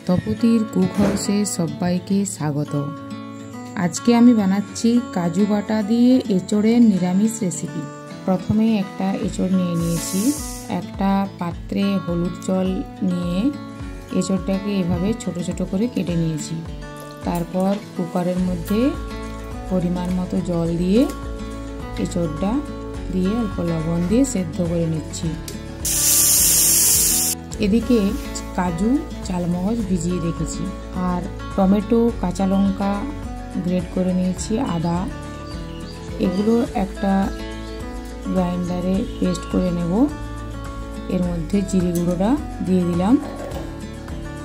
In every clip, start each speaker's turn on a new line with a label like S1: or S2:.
S1: তপতির cook হাউসে সবাইকে স্বাগত। আজকে আমি বানাচ্ছি কাজু বাটা দিয়ে এঁচোড়ের নিরামিষ রেসিপি। প্রথমে একটা এঁচোড় নিয়ে নিয়েছি। একটা পাত্রে হলুদ জল নিয়ে এঁচোড়টাকে এভাবে ছোট ছোট করে কেটে নিয়েছি। তারপর কুকারের মধ্যে পরিমাণ মতো জল দিয়ে এঁচোড়টা দিয়ে অল্প লবণ দিয়ে সেদ্ধ করে নিচ্ছি। এদিকে কাজু চালমগজ ভিজিয়ে রেখেছি, আর টমেটো, কাঁচা লঙ্কা গ্রেট করে নিয়েছি, আদা, এগুলো একটা গ্রাইন্ডারে পেস্ট করে নেব। এর মধ্যে জিরে গুঁড়োটা দিয়ে দিলাম।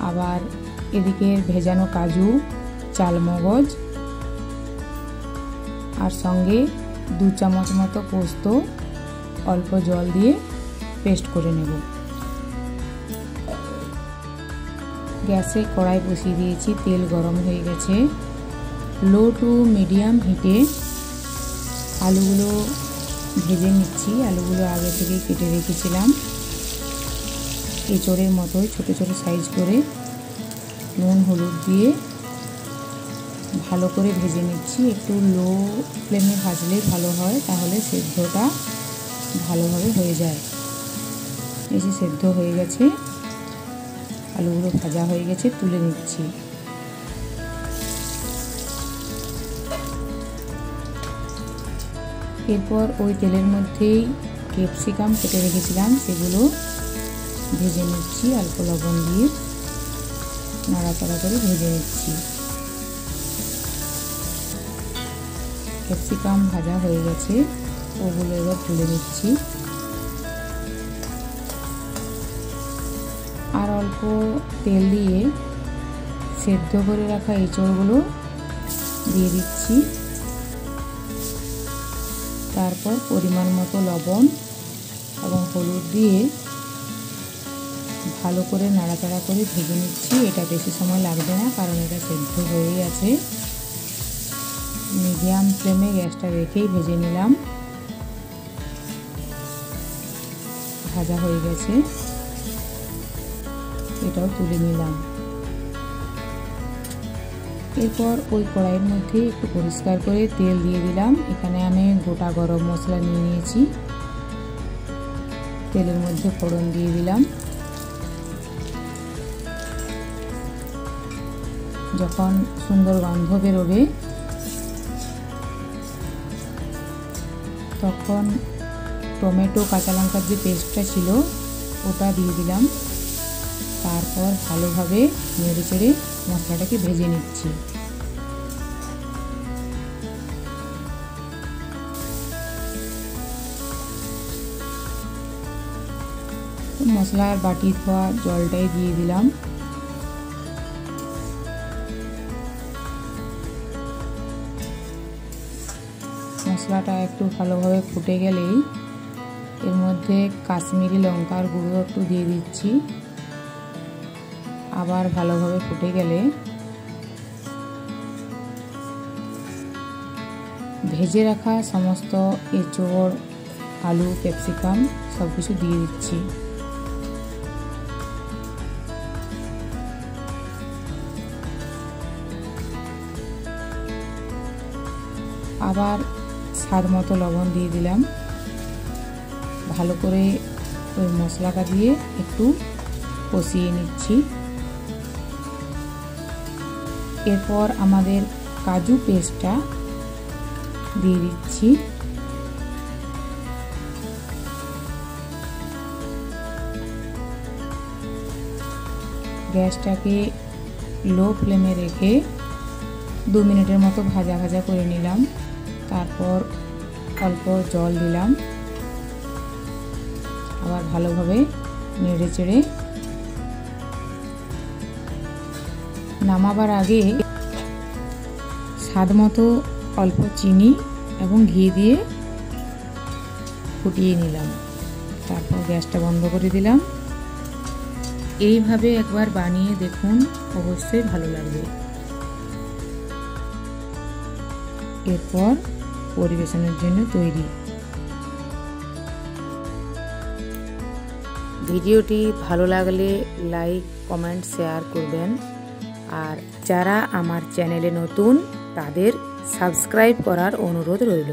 S1: আবার এদিকে ভেজানো কাজু, চালমগজ আর সঙ্গে 2 চামচ মতো পোস্ত অল্প জল দিয়ে পেস্ট করে নেব। গ্যাসে কড়াই বসিয়ে দিয়েছি, তেল গরম হয়ে গেছে। লো টু মিডিয়াম হিটে আলুগুলো ভেজে নিচ্ছি। আলুগুলো আগে থেকে কেটে রেখেছিলাম এঁচোড়ের মতোই ছোট ছোট সাইজ করে। নুন হলুদ দিয়ে ভালো করে ভেজে নিচ্ছি। একটু লো ফ্লেমে ভাজলে ভালো হয়, তাহলে সেদ্ধটা ভালোভাবে হয়ে যায়। বেশি সেদ্ধ হয়ে গেছে, আলুগুলো ভাজা হয়ে গেছে, তুলে নিচ্ছি। এরপর ওই তেলের মধ্যেই ক্যাপসিকাম কেটে রেখেছিলাম, সেগুলো ভেজে নিচ্ছি। অল্প লবণ দিয়ে নাড়াচাড়া করে ভেজে নিচ্ছি। ক্যাপসিকাম ভাজা হয়ে গেছে, ওগুলো এবার তুলে নিচ্ছি। আর অল্প তেল দিয়ে সেদ্ধ করে রাখা এঁচোড়গুলো দিয়ে দিচ্ছি। তারপর পরিমাণ মতো লবণ এবং হলুদ দিয়ে ভালো করে নাড়াচাড়া করে ভেজে নিচ্ছি। এটা বেশি সময় লাগবে না, কারণ এটা সেদ্ধ হয়েই আছে। মিডিয়াম ফ্লেমে গ্যাসটা রেখেই ভেজে নিলাম। ভাজা হয়ে গেছে, এটাও তুলে নিলাম। এরপর ওই কড়াইয়ের মধ্যে একটু পরিষ্কার করে তেল দিয়ে দিলাম। এখানে আমি গোটা গরম মশলা নিয়ে নিয়েছি। তেলের মধ্যে ফোড়ন দিয়ে দিলাম। যখন সুন্দর গন্ধ বেরোবে তখন টমেটো, কাঁচা লঙ্কার যে পেস্টটা ছিল ওটা দিয়ে দিলাম। তারপর ভালোভাবে নেড়ে চেড়ে মশলাটাকে ভেজে নিচ্ছি। মশলার বাটি ধোয়া জলটাই দিয়ে দিলাম। মশলাটা একটু ভালোভাবে ফুটে গেলেই এর মধ্যে কাশ্মীরি লঙ্কার গুঁড়ো একটু দিয়ে দিচ্ছি। আবার ভালোভাবে ফুটে গেলে ভেজে রাখা সমস্ত এঁচোড়, আলু, ক্যাপসিকাম সব কিছু দিয়ে দিচ্ছি। আবার স্বাদ মতো লবণ দিয়ে দিলাম। ভালো করে ওই মশলাটা দিয়ে একটু কষিয়ে নিচ্ছি। এরপর আমাদের কাজু পেস্টটা দিয়ে দিচ্ছি। গ্যাসটাকে লো ফ্লেমে রেখে 2 মিনিটের মতো ভাজা ভাজা করে নিলাম। তারপর অল্প জল দিলাম। আবার ভালোভাবে নেড়ে চেড়ে নামাবার আগে স্বাদ মতো অল্প চিনি এবং ঘি দিয়ে ফুটিয়ে নিলাম। তারপর গ্যাসটা বন্ধ করে দিলাম। এইভাবে একবার বানিয়ে দেখুন, অবশ্যই ভালো লাগবে। এরপর পরিবেশনের জন্য তৈরি। ভিডিওটি ভালো লাগলে লাইক কমেন্ট শেয়ার করবেন। আর যারা আমার চ্যানেলে নতুন তাদের সাবস্ক্রাইব করার অনুরোধ রইল।